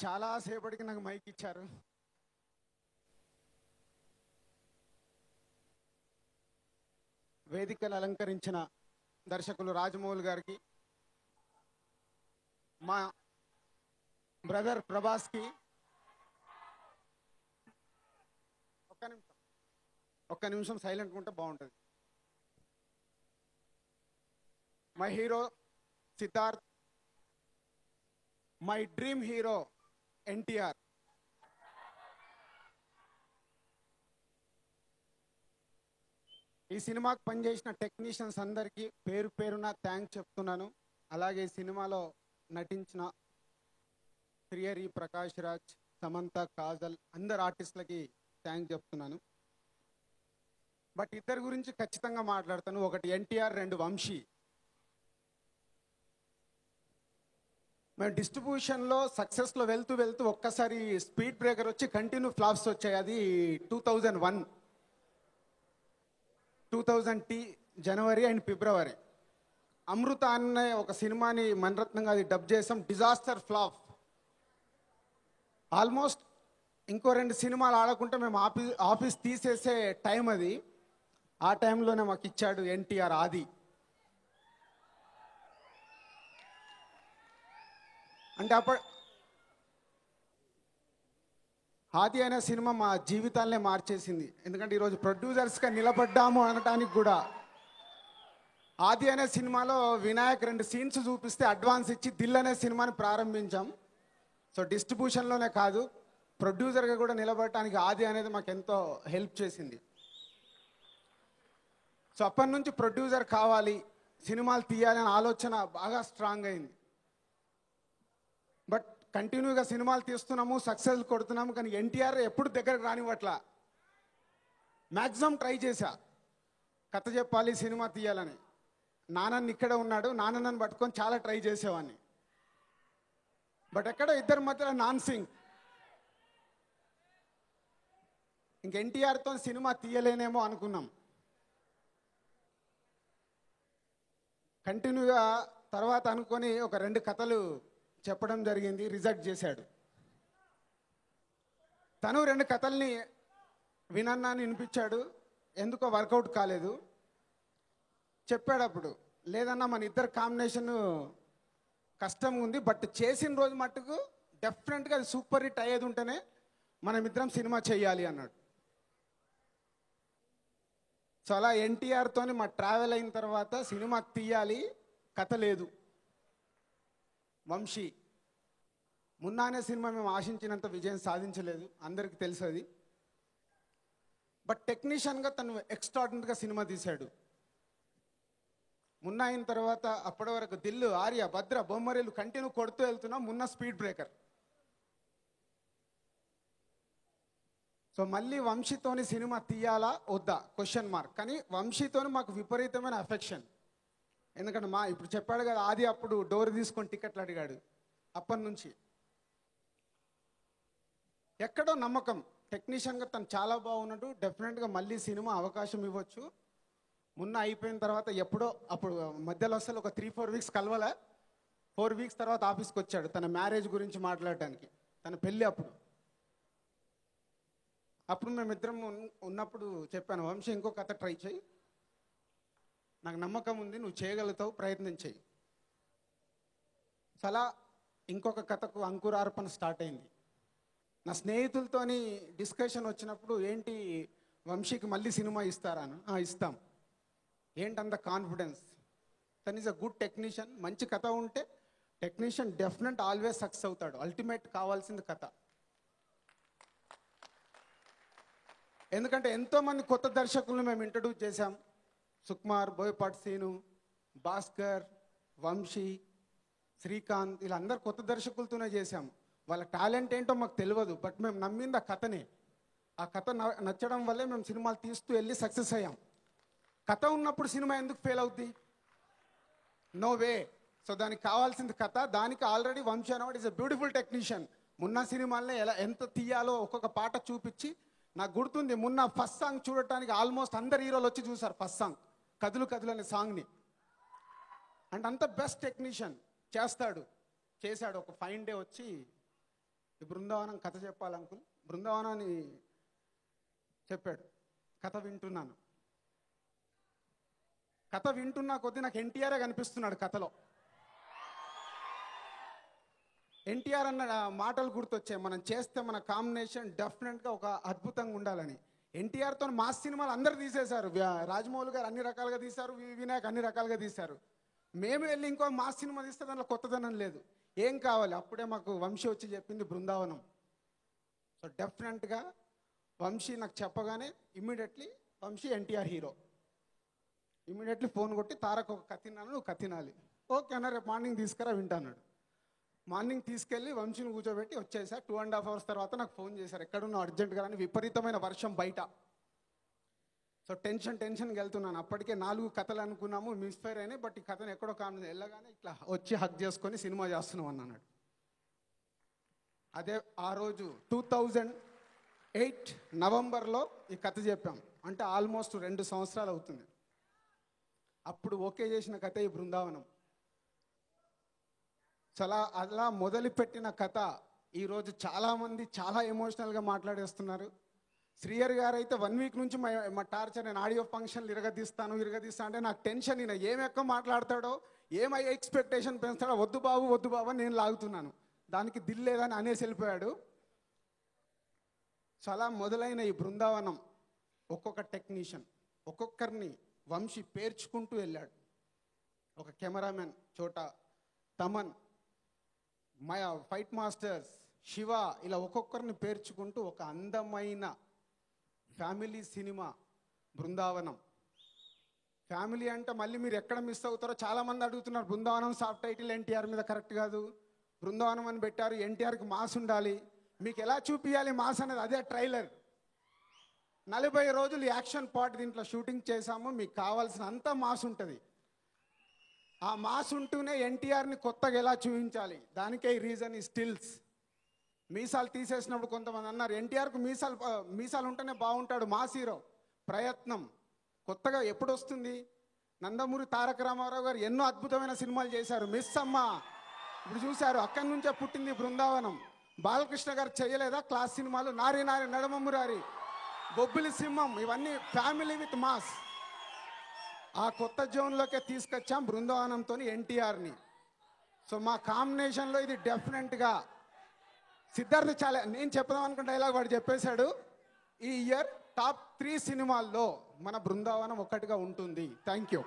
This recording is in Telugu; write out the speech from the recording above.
చాలా సేపటికి నాకు మైక్ ఇచ్చారు. వేదికలు అలంకరించిన దర్శకులు రాజమౌళి గారికి, మా బ్రదర్ ప్రభాస్కి ఒక్క నిమిషం సైలెంట్గా ఉంటే బాగుంటుంది. My hero Siddharth, my dream hero NTR. ఈ సినిమాకి పనిచేసిన టెక్నీషియన్స్ అందరికీ పేరు పేరున థ్యాంక్స్ చెప్తున్నాను. అలాగే ఈ సినిమాలో నటించిన శ్రీహరి, ప్రకాష్ రాజ్, సమంత, కాజల్ అందరు ఆర్టిస్టులకి థ్యాంక్స్ చెప్తున్నాను. బట్ ఇద్దరి గురించి ఖచ్చితంగా మాట్లాడతాను. ఒకటి ఎన్టీఆర్, రెండు వంశీ. మేము డిస్ట్రిబ్యూషన్లో సక్సెస్లో వెళ్తూ వెళ్తూ ఒక్కసారి స్పీడ్ బ్రేకర్ వచ్చి కంటిన్యూ ఫ్లాప్స్ వచ్చాయి. అది 2001, 2000 జనవరి అండ్ ఫిబ్రవరి. అమృత అనే ఒక సినిమాని మణరత్నంగా అది డబ్ చేసాం. Disaster flop. ఆల్మోస్ట్ ఇంకో 2 సినిమాలు ఆడకుంటే మేము ఆఫీస్ తీసేసే టైం అది. ఆ టైంలోనే మాకు ఇచ్చాడు ఎన్టీఆర్ ఆది. అంటే ఆది అనే సినిమా మా జీవితాలనే మార్చేసింది. ఎందుకంటే ఈరోజు ప్రొడ్యూసర్స్గా నిలబడ్డాము అనటానికి కూడా. ఆది అనే సినిమాలో వినాయక్ 2 సీన్స్ చూపిస్తే అడ్వాన్స్ ఇచ్చి దిల్ అనే సినిమాని ప్రారంభించాం. సో డిస్ట్రిబ్యూషన్లోనే కాదు, ప్రొడ్యూసర్గా కూడా నిలబడటానికి ఆది అనేది మాకు ఎంతో హెల్ప్ చేసింది. సో అప్పటి నుంచి ప్రొడ్యూసర్ కావాలి, సినిమాలు తీయాలి అనే ఆలోచన బాగా స్ట్రాంగ్ అయింది. బట్ కంటిన్యూగా సినిమాలు తీస్తున్నాము, సక్సెస్ కొడుతున్నాము, కానీ ఎన్టీఆర్ ఎప్పుడు దగ్గరకు రానివ్వట్లా. మ్యాక్సిమం ట్రై చేశా, కథ చెప్పాలి, సినిమా తీయాలని. నాన్నని ఇక్కడే ఉన్నాడు, నాన్నని పట్టుకొని చాలా ట్రై చేసేవాడిని. బట్ ఎక్కడ ఇద్దరి మధ్యలో నాన్ సింగ్. ఇంక ఎన్టీఆర్తో సినిమా తీయలేనేమో అనుకున్నాం. కంటిన్యూగా తర్వాత అనుకొని ఒక 2 కథలు చెప్పడం జరిగింది. రిజెక్ట్ చేశాడు. తను 2 కథల్ని వినన్నాని వినిపించాడు. ఎందుకో వర్కౌట్ కాలేదు. చెప్పాడు అప్పుడు, లేదన్నా మన ఇద్దరు కాంబినేషన్ కష్టంగా ఉంది, బట్ చేసిన రోజు మట్టుకు డెఫినెట్గా అది సూపర్ హిట్ అయ్యేది ఉంటేనే మనమిద్దరం సినిమా చేయాలి అన్నాడు. సో అలా ఎన్టీఆర్తో మా ట్రావెల్ అయిన తర్వాత సినిమా తీయాలి, కథ లేదు. వంశీ మున్నా అనే సినిమా మేము ఆశించినంత విజయం సాధించలేదు, అందరికీ తెలుసు అది. బట్ టెక్నీషియన్గా తను ఎక్స్ట్రాడినరీగా సినిమా తీశాడు. మున్నా అయిన తర్వాత అప్పటి వరకు దిల్లు, ఆర్య, భద్ర, బొమ్మరీలు కంటిన్యూ కొడుతూ వెళ్తున్నాం. Munna speed breaker. సో మళ్ళీ వంశీతోని సినిమా తీయాలా వద్దా క్వశ్చన్ మార్క్. కానీ వంశీతోని మాకు విపరీతమైన అఫెక్షన్. ఎందుకంటే ఇప్పుడు చెప్పాడు కదా, ఆది అప్పుడు డోర్ తీసుకొని టికెట్లు అడిగాడు. అప్పటి నుంచి ఎక్కడో నమ్మకం, టెక్నీషియన్గా తను చాలా బాగున్నాడు, డెఫినెట్గా మళ్ళీ సినిమా అవకాశం ఇవ్వచ్చు. మొన్న అయిపోయిన తర్వాత ఎప్పుడో అప్పుడు మధ్యలో అసలు ఒక 3-4 వీక్స్ కలవలే. 4 వీక్స్ తర్వాత ఆఫీస్కి వచ్చాడు తన మ్యారేజ్ గురించి మాట్లాడటానికి, తన పెళ్ళి. అప్పుడు మేమిద్దరం ఉన్నప్పుడు చెప్పాను, వంశీ ఇంకో కథ ట్రై చేయి, నాకు నమ్మకం ఉంది, నువ్వు చేయగలుగుతావు, ప్రయత్నం చేయి. అలా ఇంకొక కథకు అంకురార్పణ స్టార్ట్ అయింది. నా స్నేహితులతోని డిస్కషన్ వచ్చినప్పుడు, ఏంటి వంశీకి మళ్ళీ సినిమా ఇస్తారా? ఇస్తాం. ఏంటంత కాన్ఫిడెన్స్? తను ఈజ్ అ గుడ్ టెక్నీషియన్. మంచి కథ ఉంటే టెక్నీషియన్ డెఫినెట్ ఆల్వేస్ సక్సెస్ అవుతాడు. అల్టిమేట్ కావాల్సింది కథ. ఎందుకంటే ఎంతోమంది కొత్త దర్శకులను మేము ఇంట్రడ్యూస్ చేశాం. సుకుమార్, బోయపాటి సీను, భాస్కర్, వంశీ, శ్రీకాంత్, వీళ్ళందరూ కొత్త దర్శకులతోనే చేశాం. వాళ్ళ టాలెంట్ ఏంటో మాకు తెలియదు, బట్ మేము నమ్మింది ఆ కథనే. ఆ కథ నచ్చడం వల్లే మేము సినిమాలు తీస్తూ వెళ్ళి సక్సెస్ అయ్యాం. కథ ఉన్నప్పుడు సినిమా ఎందుకు ఫెయిల్ అవుద్ది? No way. సో దానికి కావాల్సింది కథ. దానికి ఆల్రెడీ వంశీ అనేవాడు is a beautiful technician. Munna సినిమాలనే ఎంత తీయాలో ఒక్కొక్క పాట చూపించి, నాకు గుర్తుంది మున్నా ఫస్ట్ సాంగ్ చూడటానికి ఆల్మోస్ట్ అందరు హీరోలు వచ్చి చూసారు. ఫస్ట్ సాంగ్ కదులు కదులు అనే సాంగ్ని. అండ్ అంత బెస్ట్ టెక్నీషియన్ చేశాడు. ఒక ఫైన్ డే వచ్చి ఈ బృందావనం కథ చెప్పాలి అంకుల్. బృందావనాన్ని చెప్పాడు, కథ వింటున్నాను. కథ వింటున్నా కొద్దీ నాకు ఎన్టీఆరే కనిపిస్తున్నాడు కథలో. ఎన్టీఆర్ అన్న మాటలు గుర్తొచ్చాయి. మనం చేస్తే మన కాంబినేషన్ డెఫినెట్గా ఒక అద్భుతంగా ఉండాలని. ఎన్టీఆర్తో మాస్ సినిమాలు అందరు తీసేశారు. రాజమౌళి గారు అన్ని రకాలుగా తీశారు, వినాయక్ అన్ని రకాలుగా తీశారు. మేము వెళ్ళి ఇంకో మాస్ సినిమా తీస్తే దాంట్లో కొత్తదనం లేదు. ఏం కావాలి? అప్పుడే మాకు వంశీ వచ్చి చెప్పింది బృందావనం. సో డెఫినెట్గా వంశీ నాకు చెప్పగానే immediately Vamsi NTR hero. Immediately phone కొట్టి తారక్ ఒక కథ తిన్నాను, నువ్వు కథ తినాలి. ఓకే అన్న, రేపు మార్నింగ్ తీసుకురా వింటాన్నాడు. మార్నింగ్ తీసుకెళ్ళి వంశీని కూర్చోబెట్టి వచ్చేసా. 2.5 hours తర్వాత నాకు ఫోన్ చేశారు, ఎక్కడున్నా అర్జెంట్గా అని. విపరీతమైన వర్షం బయట. సో టెన్షన్కి వెళ్తున్నాను. అప్పటికే 4 కథలు అనుకున్నాము, మిస్ఫైర్ అయినాయి. బట్ ఈ కథను ఎక్కడో వెళ్ళగానే ఇట్లా వచ్చి హక్ చేసుకొని సినిమా చేస్తున్నాం అన్నాడు. అదే ఆ రోజు 2008 నవంబర్లో ఈ కథ చెప్పాం. అంటే ఆల్మోస్ట్ 2 సంవత్సరాలు అవుతుంది. అప్పుడు ఓకే చేసిన కథ ఈ బృందావనం. అలా మొదలుపెట్టిన కథ ఈరోజు చాలామంది చాలా ఎమోషనల్గా మాట్లాడేస్తున్నారు. శ్రీహరి గారు అయితే 1 week నుంచి మా టార్చర్, నేను ఆడియో ఫంక్షన్లు ఇరగదీస్తా అంటే నాకు టెన్షన్. ఈయన ఏం ఎక్కువ మాట్లాడతాడో, ఏమై ఎక్స్పెక్టేషన్ పెంచుతాడో, వద్దు బాబు నేను లాగుతున్నాను. దానికి దిల్లేదని అనేసి వెళ్ళిపోయాడు. చాలా మొదలైన ఈ బృందావనం ఒక్కొక్క టెక్నీషియన్, ఒక్కొక్కరిని వంశీ పేర్చుకుంటూ వెళ్ళాడు. ఒక కెమెరామెన్ చోటా, తమన్, ఫైట్ మాస్టర్స్, శివ, ఇలా ఒక్కొక్కరిని పేర్చుకుంటూ ఒక అందమైన ఫ్యామిలీ సినిమా బృందావనం. ఫ్యామిలీ అంటే మళ్ళీ మీరు ఎక్కడ మిస్ అవుతారో చాలామంది అడుగుతున్నారు. బృందావనం సాఫ్ట్ టైటిల్ ఎన్టీఆర్ మీద కరెక్ట్ కాదు, బృందావనం అని పెట్టారు, ఎన్టీఆర్కి మాస్ ఉండాలి. మీకు ఎలా చూపించాలి మాస్ అనేది? అదే ట్రైలర్. 40 రోజులు యాక్షన్ పార్ట్ దీంట్లో షూటింగ్ చేశాము. మీకు కావాల్సిన అంతా మాస్ ఉంటుంది. ఆ మాస్ ఉంటూనే ఎన్టీఆర్ని కొత్తగా ఎలా చూపించాలి, దానికే ఈ రీజన్. ఈ స్టిల్స్, మీసాలు తీసేసినప్పుడు కొంతమంది అన్నారు ఎన్టీఆర్కు మీసాలు ఉంటేనే బాగుంటాడు మాస్ హీరో. ప్రయత్నం కొత్తగా ఎప్పుడు వస్తుంది? నందమూరి తారక రామారావు గారు ఎన్నో అద్భుతమైన సినిమాలు చేశారు. మిస్ అమ్మ ఇప్పుడు చూశారు, అక్కడి నుంచే పుట్టింది బృందావనం. బాలకృష్ణ గారు చేయలేదా క్లాస్ సినిమాలు? నారి నడమమురారి, బొబ్బిలి సింహం, ఇవన్నీ ఫ్యామిలీ విత్ మాస్. ఆ కొత్త జోన్లోకే తీసుకొచ్చాం బృందావనంతో ఎన్టీఆర్ని. సో మా కాంబినేషన్లో ఇది డెఫినెట్గా సిద్ధార్థ్ చాలా, నేను చెప్దాం అనుకున్న డైలాగ్ వాడు చెప్పేశాడు. ఈ ఇయర్ టాప్ 3 సినిమాల్లో మన బృందావనం ఒక్కటిగా ఉంటుంది. Thank you.